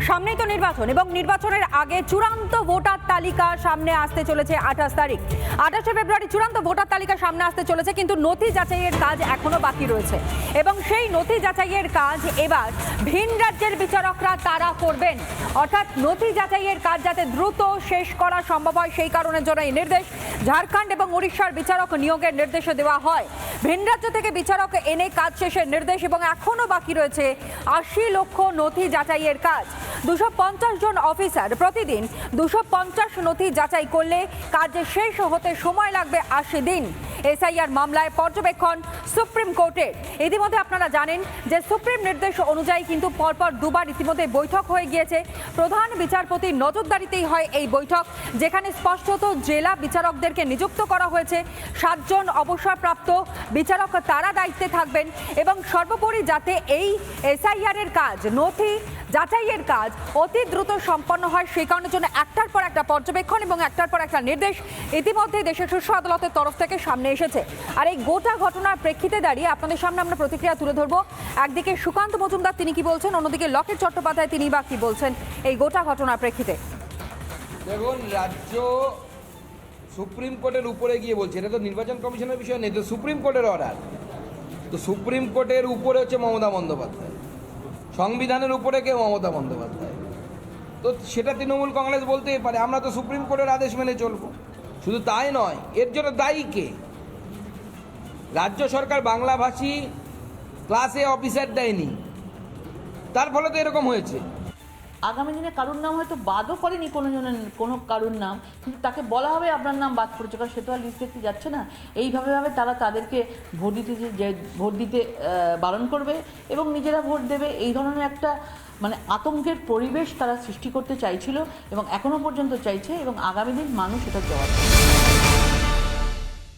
সামনেই তো নির্বাচন এবং নির্বাচনের আগে চূড়ান্ত ভোটার তালিকা সামনে আসতে চলেছে 28 তারিখ। 28 ফেব্রুয়ারি চূড়ান্ত ভোটার তালিকা সামনে আসতে চলেছে, কিন্তু নথি যাচাইয়ের কাজ এখনো বাকি রয়েছে এবং সেই নথি যাচাইয়ের কাজ এবার ভিন রাজ্যের বিচারকরা তারা করবেন। অর্থাৎ নথি যাচাইয়ের কাজ যাতে দ্রুত শেষ করা সম্ভব হয় সেই কারণের জন্য এই নির্দেশ। ঝাড়খণ্ড এবং উড়িষ্যার বিচারক নিয়োগের নির্দেশও দেওয়া হয়। ভিন রাজ্য থেকে বিচারক এনে কাজ শেষের নির্দেশ এবং এখনো বাকি রয়েছে 80 লক্ষ নথি যাচাইয়ের কাজ। 250 জন অফিসার প্রতিদিন 250 নথি যাচাই করলে কাজ শেষ হতে সময় লাগবে 80 দিন। এসআইআর মামলায় পর্যবেক্ষণ সুপ্রিম কোর্টের। ইতিমধ্যে আপনারা জানেন যে সুপ্রিম নির্দেশ অনুযায়ী কিন্তু পরপর দুবার ইতিমধ্যে বৈঠক হয়ে গিয়েছে। প্রধান বিচারপতির নজরদারিতেই হয় এই বৈঠক, যেখানে স্পষ্টত জেলা বিচারকদেরকে নিযুক্ত করা হয়েছে। 7 জন অবসরপ্রাপ্ত বিচারক তারা দায়িত্বে থাকবেন এবং সর্বোপরি যাতে এই এসআইআর এর কাজ, নথি যাচাইয়ের কাজ অতি দ্রুত সম্পন্ন হয় সেই কারণের জন্য একটার পর একটা পর্যবেক্ষণ এবং একটার পর একটা নির্দেশ ইতিমধ্যে দেশের শীর্ষ আদালতের তরফ থেকে সামনে এসেছে। আর এই গোটা ঘটনার প্রেক্ষিতে দাঁড়িয়ে আপনাদের সামনে আমরা প্রতিক্রিয়া তুলে ধরবো। একদিকে সুকান্ত মজুমদার তিনি কি বলছেন, অন্যদিকে লকেট চট্টোপাধ্যায় তিনি বা কি বলছেন এই গোটা ঘটনার প্রেক্ষিতে। দেখুন, রাজ্য সুপ্রিম কোর্টের উপরে গিয়ে বলছে, এটা তো নির্বাচন কমিশনের বিষয় নেই, তো সুপ্রিম কোর্টের অর্ডার। তো সুপ্রিম কোর্টের উপরে হচ্ছে মমতা বন্দ্যোপাধ্যায়, সংবিধানের উপরে কে মমতা বন্দ্যোপাধ্যায়। তো সেটা তৃণমূল কংগ্রেস বলতেই পারে আমরা তো সুপ্রিম কোর্টের আদেশ মেনে চলবো। শুধু তাই নয়, এর জন্য দায়ী কে? রাজ্য সরকার বাংলাভাষী ক্লাসে অফিসার দেয়নি, তার ফলে তো এরকম হয়েছে। আগামী দিনে কারুর নাম হয়তো বাদও করেনি কোনো কারুর নাম, কিন্তু তাকে বলা হবে আপনার নাম বাদ পড়েছে, কারণ সে তো আর লিস্ট দেখতে যাচ্ছে না। এইভাবে তারা তাদেরকে ভোট দিতে বারণ করবে এবং নিজেরা ভোট দেবে। এই ধরনের একটা আতঙ্কের পরিবেশ তারা সৃষ্টি করতে চাইছিল এবং এখনো পর্যন্ত চাইছে, এবং আগামী দিন মানুষ এটার জবাব দেবে।